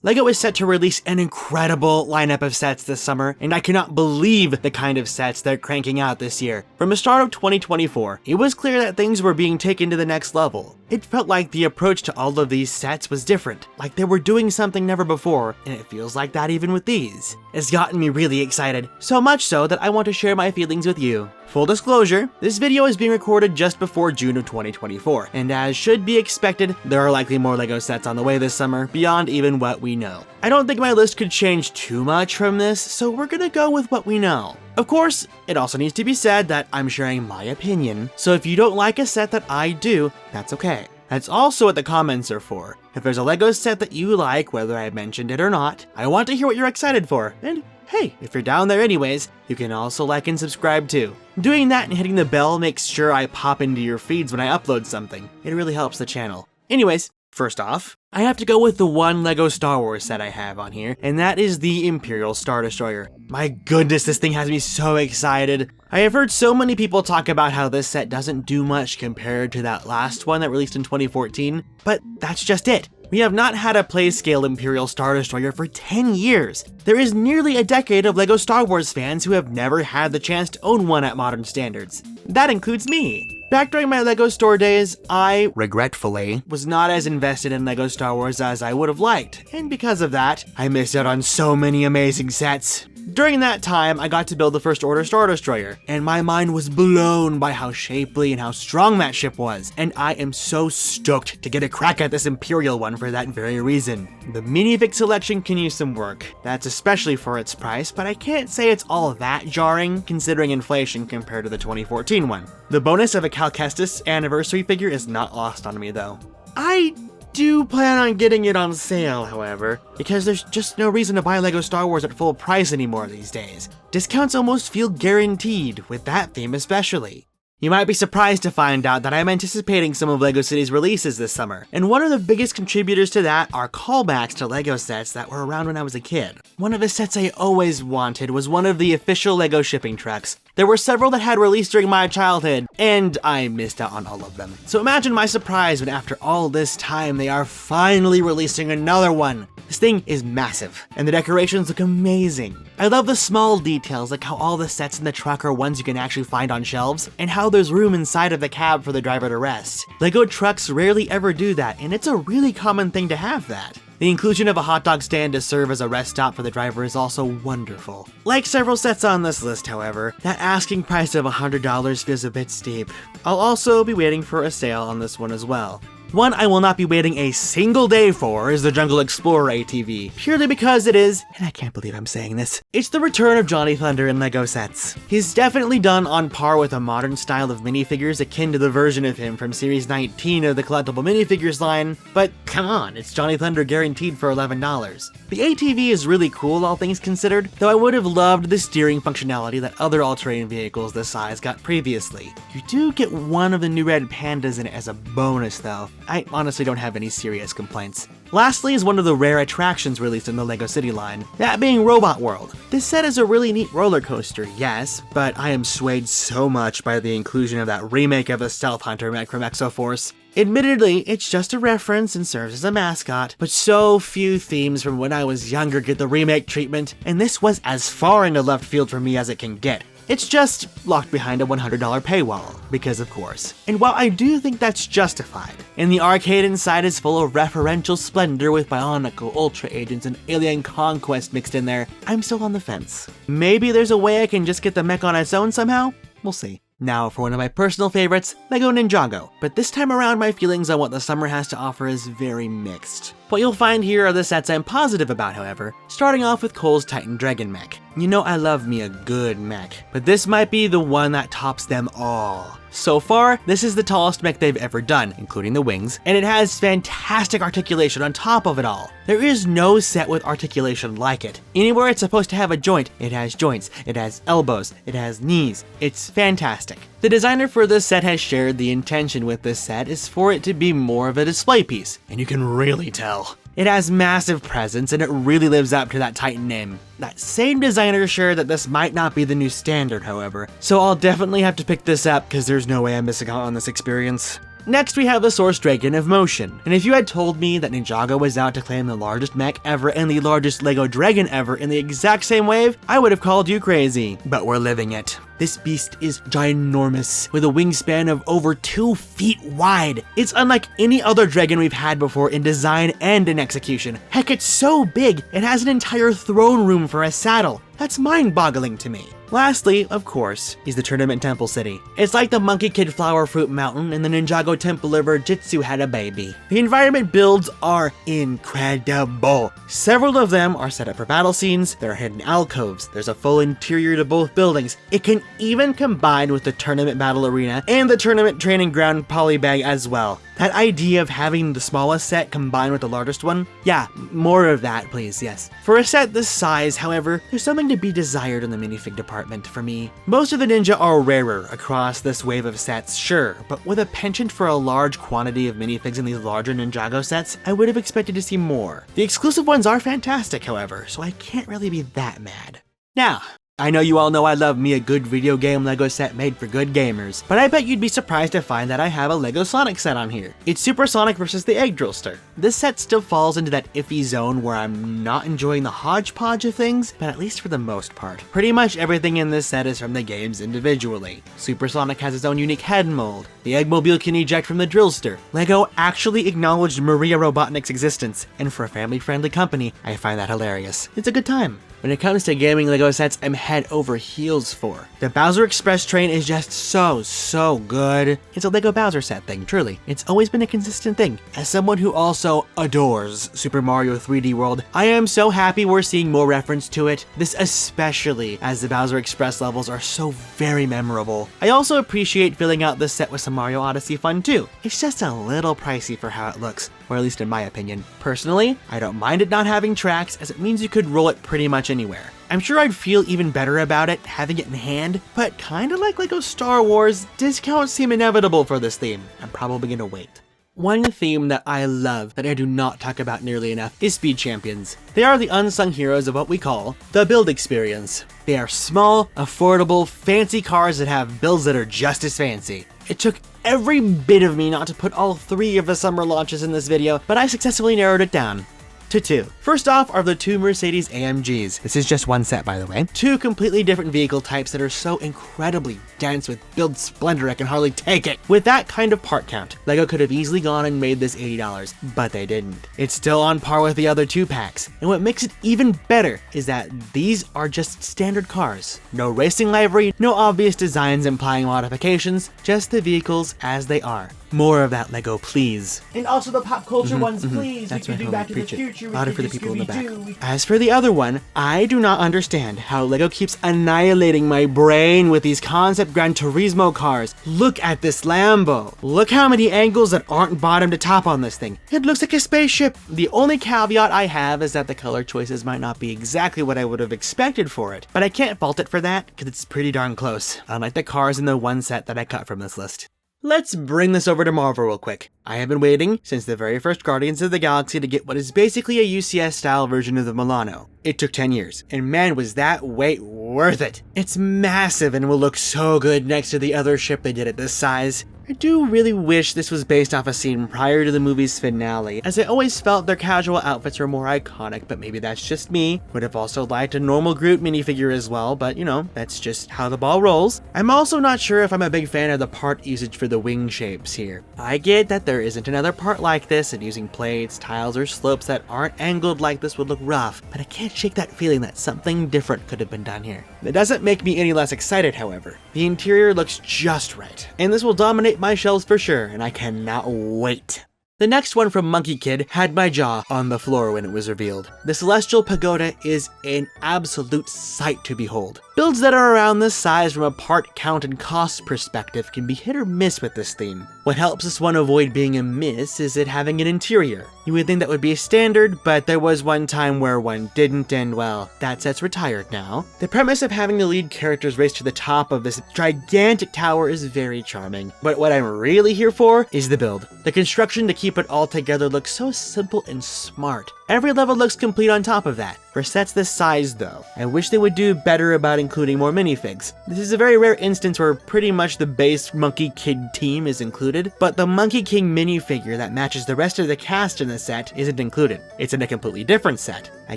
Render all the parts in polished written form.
LEGO is set to release an incredible lineup of sets this summer, and I cannot believe the kind of sets they're cranking out this year. From the start of 2024, it was clear that things were being taken to the next level. It felt like the approach to all of these sets was different, like they were doing something never before, and it feels like that even with these. It's gotten me really excited, so much so that I want to share my feelings with you. Full disclosure, this video is being recorded just before June of 2024, and as should be expected, there are likely more LEGO sets on the way this summer, beyond even what we know. I don't think my list could change too much from this, so we're gonna go with what we know. Of course, it also needs to be said that I'm sharing my opinion, so if you don't like a set that I do, that's okay. That's also what the comments are for. If there's a LEGO set that you like, whether I mentioned it or not, I want to hear what you're excited for, and hey, if you're down there anyways, you can also like and subscribe too. Doing that and hitting the bell makes sure I pop into your feeds when I upload something. It really helps the channel. Anyways, first off, I have to go with the one LEGO Star Wars set I have on here, and that is the Imperial Star Destroyer. My goodness, this thing has me so excited. I have heard so many people talk about how this set doesn't do much compared to that last one that released in 2014, but that's just it. We have not had a play-scale Imperial Star Destroyer for 10 years. There is nearly a decade of LEGO Star Wars fans who have never had the chance to own one at modern standards. That includes me. Back during my LEGO store days, I, regretfully, was not as invested in LEGO Star Wars as I would have liked, and because of that, I missed out on so many amazing sets. During that time, I got to build the First Order Star Destroyer, and my mind was blown by how shapely and how strong that ship was, and I am so stoked to get a crack at this Imperial one for that very reason. The Minifig selection can use some work, that's especially for its price, but I can't say it's all that jarring considering inflation compared to the 2014 one. The bonus of a Cal Kestis anniversary figure is not lost on me though. I do plan on getting it on sale, however, because there's just no reason to buy LEGO Star Wars at full price anymore these days. Discounts almost feel guaranteed, with that theme especially. You might be surprised to find out that I'm anticipating some of LEGO City's releases this summer, and one of the biggest contributors to that are callbacks to LEGO sets that were around when I was a kid. One of the sets I always wanted was one of the official LEGO shipping trucks. There were several that had released during my childhood, and I missed out on all of them. So imagine my surprise when after all this time they are finally releasing another one. This thing is massive, and the decorations look amazing. I love the small details, like how all the sets in the truck are ones you can actually find on shelves, and how there's room inside of the cab for the driver to rest. LEGO trucks rarely ever do that, and it's a really common thing to have that. The inclusion of a hot dog stand to serve as a rest stop for the driver is also wonderful. Like several sets on this list, however, that asking price of $100 feels a bit steep. I'll also be waiting for a sale on this one as well. One I will not be waiting a single day for is the Jungle Explorer ATV, purely because it is, and I can't believe I'm saying this, it's the return of Johnny Thunder in LEGO sets. He's definitely done on par with a modern style of minifigures akin to the version of him from Series 19 of the collectible minifigures line, but come on, it's Johnny Thunder guaranteed for $11. The ATV is really cool all things considered, though I would have loved the steering functionality that other all-terrain vehicles this size got previously. You do get one of the new red pandas in it as a bonus though. I honestly don't have any serious complaints. Lastly is one of the rare attractions released in the LEGO City line, that being Robot World. This set is a really neat roller coaster, yes, but I am swayed so much by the inclusion of that remake of the Stealth Hunter mech from Exoforce. Admittedly, it's just a reference and serves as a mascot, but so few themes from when I was younger get the remake treatment, and this was as far into left field for me as it can get. It's just locked behind a $100 paywall, because of course. And while I do think that's justified, and the arcade inside is full of referential splendor with Bionicle, Ultra Agents, and Alien Conquest mixed in there, I'm still on the fence. Maybe there's a way I can just get the mech on its own somehow? We'll see. Now for one of my personal favorites, LEGO Ninjago. But this time around my feelings on what the summer has to offer is very mixed. What you'll find here are the sets I'm positive about, however, starting off with Cole's Titan Dragon mech. You know I love me a good mech, but this might be the one that tops them all. So far, this is the tallest mech they've ever done, including the wings, and it has fantastic articulation on top of it all. There is no set with articulation like it. Anywhere it's supposed to have a joint, it has joints, it has elbows, it has knees. It's fantastic. The designer for this set has shared the intention with this set is for it to be more of a display piece, and you can really tell. It has massive presence and it really lives up to that Titan name. That same designer shared that this might not be the new standard, however, so I'll definitely have to pick this up because there's no way I'm missing out on this experience. Next, we have the Source Dragon of Motion, and if you had told me that Ninjago was out to claim the largest mech ever and the largest Lego dragon ever in the exact same wave, I would have called you crazy, but we're living it. This beast is ginormous, with a wingspan of over 2 feet wide. It's unlike any other dragon we've had before in design and in execution. Heck, it's so big, it has an entire throne room for a saddle. That's mind-boggling to me. Lastly, of course, is the Tournament Temple City. It's like the Monkie Kid Flower Fruit Mountain and the Ninjago Temple of Jitsu had a baby. The environment builds are incredible. Several of them are set up for battle scenes, there are hidden alcoves, there's a full interior to both buildings. It can even combine with the Tournament Battle Arena and the Tournament Training Ground Polybag as well. That idea of having the smallest set combined with the largest one? Yeah, more of that please, yes. For a set this size, however, there's something to be desired in the minifig department for me. Most of the Ninja are rarer across this wave of sets, sure, but with a penchant for a large quantity of minifigs in these larger Ninjago sets, I would have expected to see more. The exclusive ones are fantastic, however, so I can't really be that mad. Now, I know you all know I love me a good video game Lego set made for good gamers, but I bet you'd be surprised to find that I have a Lego Sonic set on here. It's Super Sonic vs. the Egg Drillster. This set still falls into that iffy zone where I'm not enjoying the hodgepodge of things, but at least for the most part. Pretty much everything in this set is from the games individually. Super Sonic has its own unique head mold, the Eggmobile can eject from the Drillster. Lego actually acknowledged Maria Robotnik's existence, and for a family-friendly company, I find that hilarious. It's a good time. When it comes to gaming Lego sets, I'm head over heels for. The Bowser Express train is just so good. It's a Lego Bowser set thing, truly. It's always been a consistent thing. As someone who also adores Super Mario 3D World, I am so happy we're seeing more reference to it. This especially as the Bowser Express levels are so very memorable. I also appreciate filling out this set with some Mario Odyssey fun too. It's just a little pricey for how it looks, or at least in my opinion. Personally, I don't mind it not having tracks as it means you could roll it pretty much anywhere. I'm sure I'd feel even better about it having it in hand, but kinda like Lego Star Wars, discounts seem inevitable for this theme. I'm probably gonna wait. One theme that I love that I do not talk about nearly enough is Speed Champions. They are the unsung heroes of what we call the build experience. They are small, affordable, fancy cars that have builds that are just as fancy. It took every bit of me not to put all 3 of the summer launches in this video, but I successfully narrowed it down to 2. First off are the 2 Mercedes AMGs. This is just one set, by the way. 2 completely different vehicle types that are so incredibly dense with build splendor I can hardly take it. With that kind of part count, Lego could have easily gone and made this $80, but they didn't. It's still on par with the other 2 packs, and what makes it even better is that these are just standard cars. No racing livery, no obvious designs implying modifications, just the vehicles as they are. More of that, Lego, please. And also the pop culture ones, please. That's we right, could do homie, Back to the preach it. Future. We Louder could for the do people in the back. Scooby-Doo. As for the other one, I do not understand how Lego keeps annihilating my brain with these concept Gran Turismo cars. Look at this Lambo. Look how many angles that aren't bottom to top on this thing. It looks like a spaceship. The only caveat I have is that the color choices might not be exactly what I would have expected for it, but I can't fault it for that because it's pretty darn close, unlike the cars in the one set that I cut from this list. Let's bring this over to Marvel real quick. I have been waiting since the very first Guardians of the Galaxy to get what is basically a UCS style version of the Milano. It took 10 years, and man was that wait worth it. It's massive and will look so good next to the other ship they did at this size. I do really wish this was based off a scene prior to the movie's finale, as I always felt their casual outfits were more iconic, but maybe that's just me. Would have also liked a normal Groot minifigure as well, but you know, that's just how the ball rolls. I'm also not sure if I'm a big fan of the part usage for the wing shapes here. I get that there isn't another part like this, and using plates, tiles, or slopes that aren't angled like this would look rough, but I can't shake that feeling that something different could have been done here. That doesn't make me any less excited, however. The interior looks just right, and this will dominate my shelves for sure, and I cannot wait. The next one from Monkie Kid had my jaw on the floor when it was revealed. The Celestial Pagoda is an absolute sight to behold. Builds that are around this size from a part count and cost perspective can be hit or miss with this theme. What helps this one avoid being a miss is it having an interior. You would think that would be standard, but there was one time where one didn't, and well, that set's retired now. The premise of having the lead characters race to the top of this gigantic tower is very charming, but what I'm really here for is the build. The construction to keep it all together looks so simple and smart. Every level looks complete on top of that. For sets this size though, I wish they would do better about including more minifigs. This is a very rare instance where pretty much the base Monkie Kid team is included, but the Monkey King minifigure that matches the rest of the cast in the set isn't included. It's in a completely different set. I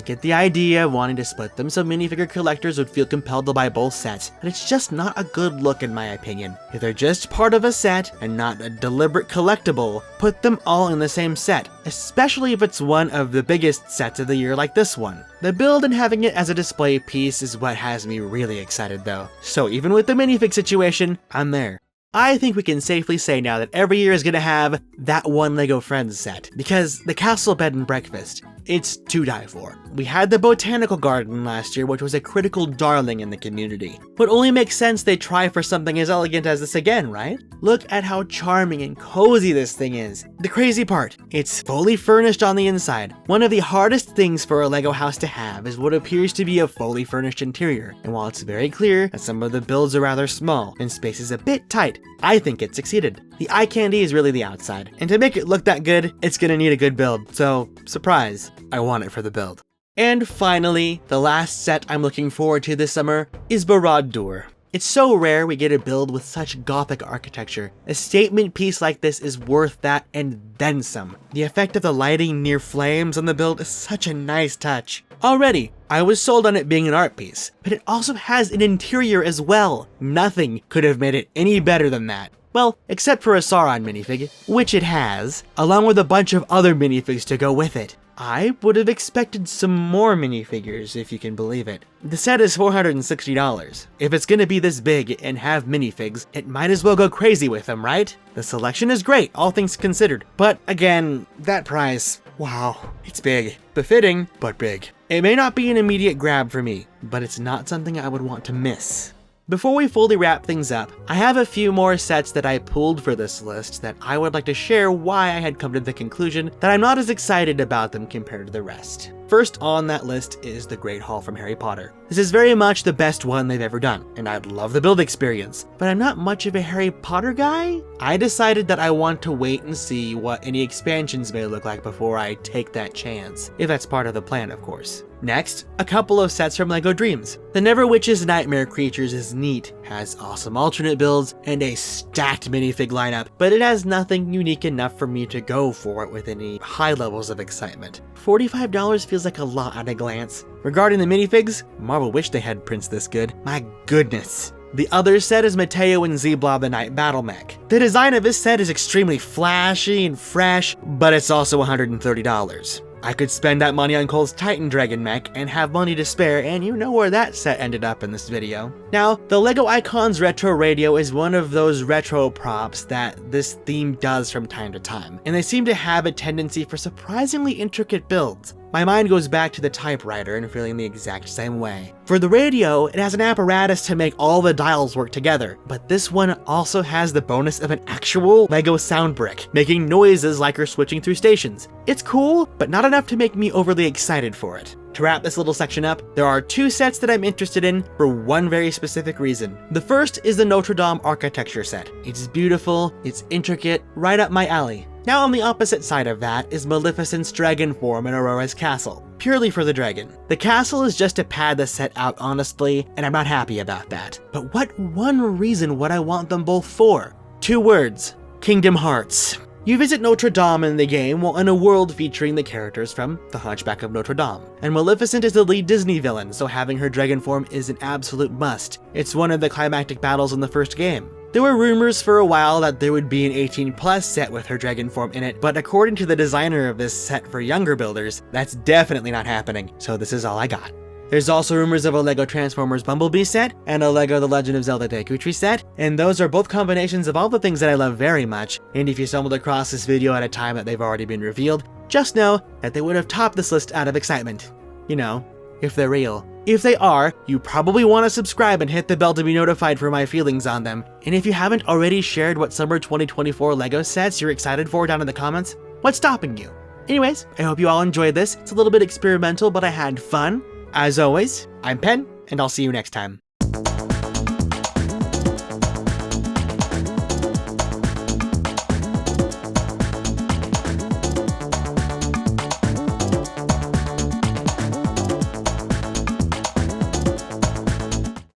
get the idea of wanting to split them so minifigure collectors would feel compelled to buy both sets, but it's just not a good look in my opinion. If they're just part of a set and not a deliberate collectible, put them all in the same set, especially if it's one of the biggest sets of the year like this one. The build and having it as a display piece is what has me really excited though. So even with the minifig situation, I'm there. I think we can safely say now that every year is gonna have that one LEGO Friends set, because the Castle Bed and Breakfast, it's to die for. We had the Botanical Garden last year, which was a critical darling in the community. Would only make sense they try for something as elegant as this again, right? Look at how charming and cozy this thing is. The crazy part, it's fully furnished on the inside. One of the hardest things for a LEGO house to have is what appears to be a fully furnished interior, and while it's very clear that some of the builds are rather small and space is a bit tight, I think it succeeded. The eye candy is really the outside, and to make it look that good, it's gonna need a good build, so surprise, I want it for the build. And finally, the last set I'm looking forward to this summer is Barad-dûr. It's so rare we get a build with such gothic architecture. A statement piece like this is worth that and then some. The effect of the lighting near flames on the build is such a nice touch. Already, I was sold on it being an art piece, but it also has an interior as well. Nothing could have made it any better than that. Well, except for a Sauron minifig, which it has, along with a bunch of other minifigs to go with it. I would have expected some more minifigures, if you can believe it. The set is $460. If it's gonna be this big and have minifigs, it might as well go crazy with them, right? The selection is great, all things considered. But again, that price, wow, it's big. Befitting, but big. It may not be an immediate grab for me, but it's not something I would want to miss. Before we fully wrap things up, I have a few more sets that I pulled for this list that I would like to share why I had come to the conclusion that I'm not as excited about them compared to the rest. First on that list is the Great Hall from Harry Potter. This is very much the best one they've ever done, and I love the build experience, but I'm not much of a Harry Potter guy. I decided that I want to wait and see what any expansions may look like before I take that chance, if that's part of the plan, of course. Next, a couple of sets from LEGO Dreams. The Never Witch's Nightmare Creatures is neat, has awesome alternate builds, and a stacked minifig lineup, but it has nothing unique enough for me to go for it with any high levels of excitement. $45 feels like a lot at a glance. Regarding the minifigs, Marvel wished they had prints this good. My goodness. The other set is Mateo and Z-Blob the Night Battle Mech. The design of this set is extremely flashy and fresh, but it's also $130. I could spend that money on Cole's Titan Dragon mech and have money to spare, and you know where that set ended up in this video. Now, the LEGO Icons Retro Radio is one of those retro props that this theme does from time to time, and they seem to have a tendency for surprisingly intricate builds. My mind goes back to the typewriter and feeling the exact same way. For the radio, it has an apparatus to make all the dials work together, but this one also has the bonus of an actual LEGO sound brick, making noises like you're switching through stations. It's cool, but not enough to make me overly excited for it. To wrap this little section up, there are two sets that I'm interested in for one very specific reason. The first is the Notre Dame architecture set. It's beautiful, it's intricate, right up my alley. Now on the opposite side of that is Maleficent's dragon form in Aurora's castle, purely for the dragon. The castle is just to pad the set out honestly, and I'm not happy about that. But what one reason would I want them both for? 2 words, Kingdom Hearts. You visit Notre Dame in the game while in a world featuring the characters from The Hunchback of Notre Dame. And Maleficent is the lead Disney villain, so having her dragon form is an absolute must. It's one of the climactic battles in the first game. There were rumors for a while that there would be an 18+ set with her dragon form in it, but according to the designer of this set for younger builders, that's definitely not happening, so this is all I got. There's also rumors of a LEGO Transformers Bumblebee set, and a LEGO The Legend of Zelda Daikuchi set, and those are both combinations of all the things that I love very much, and if you stumbled across this video at a time that they've already been revealed, just know that they would have topped this list out of excitement. You know, if they're real. If they are, you probably want to subscribe and hit the bell to be notified for my feelings on them. And if you haven't already shared what summer 2024 LEGO sets you're excited for down in the comments, what's stopping you? Anyways, I hope you all enjoyed this. It's a little bit experimental, but I had fun. As always, I'm Pen, and I'll see you next time.